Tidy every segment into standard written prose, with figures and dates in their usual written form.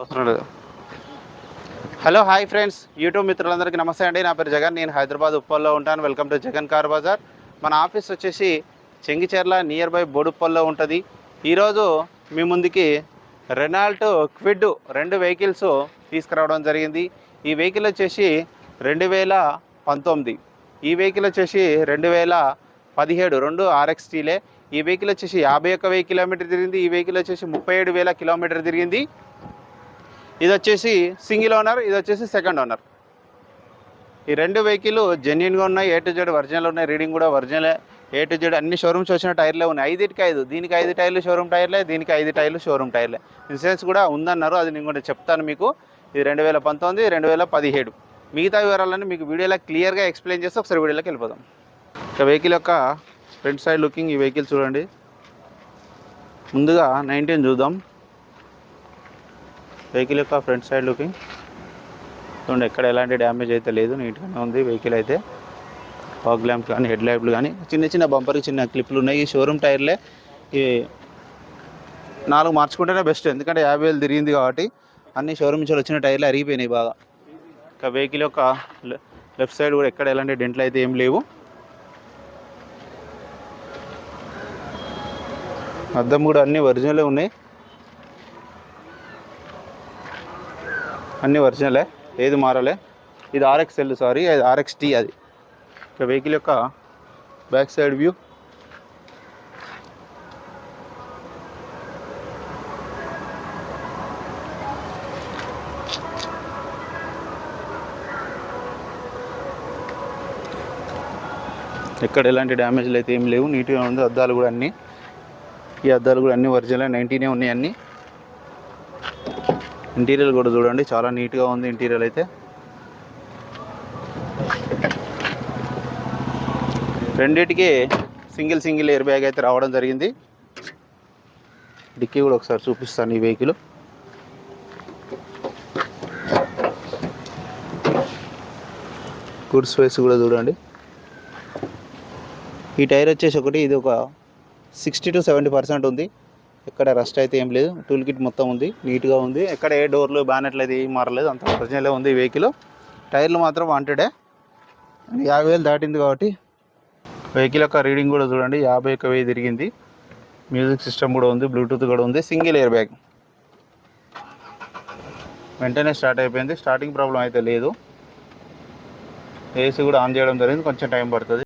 అవసరం లేదు. Hello hi friends, YouTube మిత్రులందరికీ నమస్తే అండి. నా పేరు జగన్, నేను హైదరాబాద్ ఉప్పల్లో ఉంటాను. Welcome to Jagan car bazaar. మన ఆఫీస్ వచ్చేసి చెంగిచెర్ల నియర్ బై బోడుప్పల్లో ఉంటుంది. ఈరోజు మీ ముందుకి రెనాల్ట్ క్విడ్ 2 వెహికల్స్ తీసుకురావడం జరిగింది. ఈ వెహికల్ వచ్చేసి 2019, ఈ వెహికల్ వచ్చేసి 2017, 2 RXTలే. ఈ వెహికల్ వచ్చేసి 51,000 కిలోమీటర్ తిరిగింది. ఈ వెహికల్ వచ్చేసి 37,000 కిలోమీటర్ తిరిగింది. ఇది వచ్చేసి సింగిల్ ఓనర్, ఇది వచ్చేసి సెకండ్ ఓనర్. ఈ 2 వెహికల్ జెన్యున్గా ఉన్నాయి, A to Z ఒరిజినల్ ఉన్నాయి, రీడింగ్ కూడా ఒరిజినలే. A to Z అన్ని షోరూమ్స్ వచ్చిన టైర్లే ఉన్నాయి. 5కి 5, దీనికి 5 టైర్లు షోరూమ్ టైర్లే, దీనికి 5 టైర్లు షోరూమ్ టైర్లే. ఇన్సూరెన్స్ కూడా ఉందన్నారు, అది నేను కూడా చెప్తాను మీకు. ఇది 2019, 2017. మిగతా వివరాలన్నీ మీకు వీడియోలో క్లియర్గా ఎక్స్ప్లెయిన్ చేస్తే ఒకసారి వీడియోలోకి వెళ్ళిపోదాం. ఇక వెహికల్ యొక్క ఫ్రంట్ సైడ్ లుకింగ్, ఈ వెహికల్ చూడండి. ముందుగా 19 చూద్దాం. వెహికల్ యొక్క ఫ్రంట్ సైడ్ లుకింగ్ చూడండి, ఎక్కడ ఎలాంటి డ్యామేజ్ అయితే లేదు, నీట్గానే ఉంది వెహికల్ అయితే. ఫాగ్ ల్యాంప్ కానీ హెడ్ ల్యాంప్లు కానీ చిన్న చిన్న బంపర్కి చిన్న క్లిప్లు ఉన్నాయి. ఈ షోరూమ్ టైర్లే. ఈ 4 మార్చుకుంటేనే బెస్ట్, ఎందుకంటే 50,000 తిరిగింది కాబట్టి అన్ని షోరూమ్ నుంచి వచ్చిన టైర్లు అరిగిపోయినాయి బాగా. ఇక వెహికల్ యొక్క లెఫ్ట్ సైడ్ కూడా ఎక్కడ ఎలాంటి డెంట్లు అయితే ఏం లేవు. అద్దం కూడా అన్నీ ఒరిజినలే ఉన్నాయి, అన్నీ ఒరిజినలే, ఏది మారలే. ఇది RXL, సారీ అది RXT అది. ఇక వెహికల్ యొక్క బ్యాక్ సైడ్ వ్యూ. ఎక్కడ ఎలాంటి డ్యామేజ్లు అయితే ఏం లేవు, నీట్గా ఉంది. అద్దాలు కూడా అన్నీ, ఈ అద్దాలు కూడా అన్నీ ఒరిజినల్ 19 ఉన్నాయి అన్నీ. ఇంటీరియర్ కూడా చూడండి, చాలా నీట్గా ఉంది ఇంటీరియర్ అయితే. రెండింటికి సింగిల్ ఎయిర్ బ్యాగ్ అయితే రావడం జరిగింది. డిక్కీ కూడా ఒకసారి చూపిస్తాను. ఈ వెహికల్ గుడ్ స్పేస్ కూడా చూడండి. ఈ టైర్ వచ్చేసి ఒకటి, ఇది ఒక 60 to 70% ఉంది. ఎక్కడ రస్ట్ అయితే ఏం లేదు. టూల్ కిట్ మొత్తం ఉంది, నీట్గా ఉంది. ఎక్కడ ఏ డోర్లు బ్యానెట్లు అయితే ఏం మారలేదు, అంత ఒరిజినలే ఉంది ఈ వెహికల్. టైర్లు మాత్రం వాంటెడే, 50,000 దాటింది కాబట్టి. వెహికల్ యొక్క రీడింగ్ కూడా చూడండి, 51,000 తిరిగింది. మ్యూజిక్ సిస్టమ్ కూడా ఉంది, బ్లూటూత్ కూడా ఉంది, సింగిల్ ఎయిర్ బ్యాగ్. వెంటనే స్టార్ట్ అయిపోయింది, స్టార్టింగ్ ప్రాబ్లం అయితే లేదు. ఏసీ కూడా ఆన్ చేయడం జరిగింది, కొంచెం టైం పడుతుంది.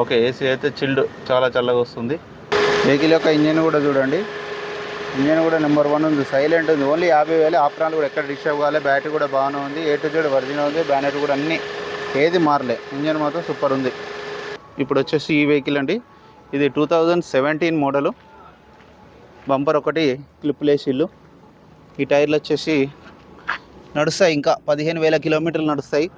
ఓకే, ఏసీ అయితే చిల్డ్, చాలా చల్లగా వస్తుంది. వెహికల్ యొక్క ఇంజన్ కూడా చూడండి, ఇంజన్ కూడా నెంబర్ 1 ఉంది, సైలెంట్ ఉంది. ఓన్లీ 50,000. ఆప్రాలు కూడా ఎక్కడ డిస్టర్బ్ కావాలి. బ్యాటరీ కూడా బాగానే ఉంది, A to Z ఒరిజినల్ ఉంది. బ్యానెట్ కూడా అన్నీ ఏది మారలే. ఇంజన్ మాత్రం సూపర్ ఉంది. ఇప్పుడు వచ్చేసి ఈ వెహికల్ అండి, ఇది 2017 మోడలు. బంపర్ ఒకటి క్లిప్ లేసిల్లు. ఈ టైర్లు వచ్చేసి నడుస్తాయి, ఇంకా 15,000 కిలోమీటర్లు నడుస్తాయి.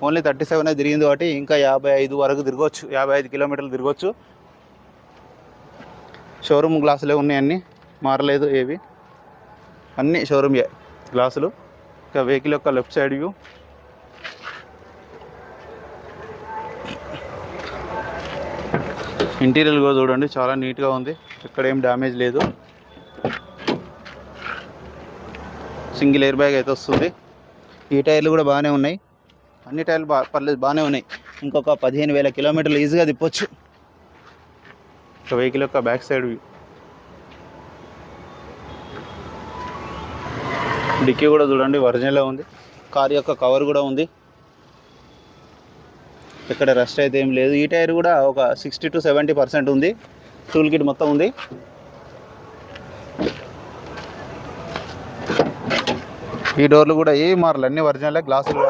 ఓన్లీ 37 తిరిగింది కాబట్టి ఇంకా 55 వరకు తిరగవచ్చు, 55 కిలోమీటర్లు తిరగవచ్చు. షోరూమ్ గ్లాసులే ఉన్నాయి, అన్నీ మారలేదు ఏవి, అన్నీ షోరూమ్ గ్లాసులు. ఇక వెహికల్ యొక్క లెఫ్ట్ సైడ్ వ్యూ. ఇంటీరియర్ కూడా చూడండి, చాలా నీట్గా ఉంది, ఎక్కడ ఏం డ్యామేజ్ లేదు. సింగిల్ ఎయిర్ బ్యాగ్ అయితే వస్తుంది. ఈ టైర్లు కూడా బాగానే ఉన్నాయి, అన్ని టైర్లు పర్లేదు, బాగానే ఉన్నాయి. ఇంకొక 15,000 కిలోమీటర్లు ఈజీగా తిప్పొచ్చు. వెహికల్ యొక్క బ్యాక్ సైడ్ వ్యూ. డిక్కీ కూడా చూడండి, ఒరిజినలే ఉంది. కార్ యొక్క కవర్ కూడా ఉంది, ఎక్కడ రస్ట్ అయితే ఏం లేదు. ఈ టైర్ కూడా ఒక 60 to 70% ఉంది. టూల్ కిట్ మొత్తం ఉంది. ఈ డోర్లు కూడా ఏ మారలు, అన్నీ ఒరిజినలే. గ్లాసులు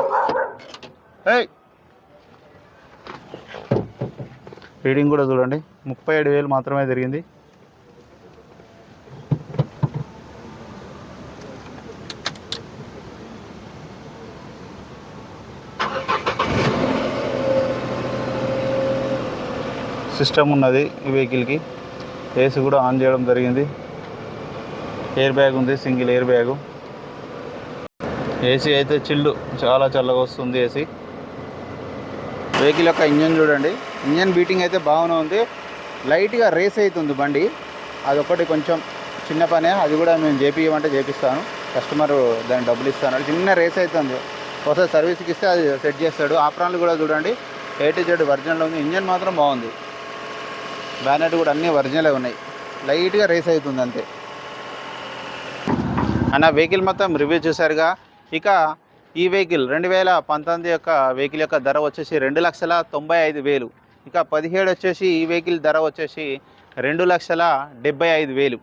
రీడింగ్ కూడా చూడండి, 37,000 మాత్రమే జరిగింది. సిస్టమ్ ఉన్నది ఈ వెహికల్కి. ఏసీ కూడా ఆన్ చేయడం జరిగింది. ఎయిర్ బ్యాగ్ ఉంది, సింగిల్ ఎయిర్ బ్యాగు. ఏసీ అయితే చిల్లు, చాలా చల్లగా వస్తుంది ఏసీ. వెహికల్ యొక్క ఇంజన్ చూడండి, ఇంజన్ బీటింగ్ అయితే బాగానే ఉంది. లైట్గా రేస్ అవుతుంది బండి, అదొకటి కొంచెం చిన్న పనే, అది కూడా మేము చేపియమంటే చేపిస్తాను. కస్టమర్ దాన్ని డబ్బులు ఇస్తాడు. చిన్న రేస్ అవుతుంది, ఒకసారి సర్వీస్కి ఇస్తే అది సెట్ చేస్తాడు. ఆప్రాన్లు కూడా చూడండి A to Z ఒరిజినల్ ఉంది. ఇంజన్ మాత్రం బాగుంది, బ్యానెట్ కూడా అన్నీ ఒరిజినలే ఉన్నాయి. లైట్గా రేస్ అవుతుంది అంతే. అన్న వెహికల్ మొత్తం రివ్యూ చూసారుగా. ఇక ఈ వెహికల్ 2019 యొక్క వెహికల్ యొక్క ధర వచ్చేసి 2,95,000. ఇక 17 వచ్చేసి ఈ వెహికల్ ధర వచ్చేసి 2,75,000.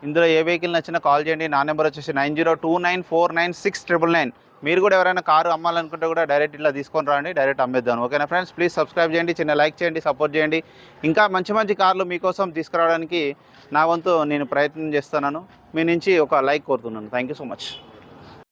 ఇందులో ఏ వెహికల్ నచ్చినా కాల్ చేయండి. నా నెంబర్ వచ్చేసి 9029496999. మీరు కూడా ఎవరైనా కారు అమ్మాలనుకుంటే కూడా డైరెక్ట్ ఇలా తీసుకొని రండి, డైరెక్ట్ అమ్మేద్దాం. ఓకేనా ఫ్రెండ్స్, ప్లీజ్ సబ్స్క్రైబ్ చేయండి, చిన్న లైక్ చేయండి, సపోర్ట్ చేయండి. ఇంకా మంచి మంచి కార్లు మీకోసం తీసుకురావడానికి నా వంతు నేను ప్రయత్నం చేస్తున్నాను. మీ నుంచి ఒక లైక్ కోరుతున్నాను. Thank you so much.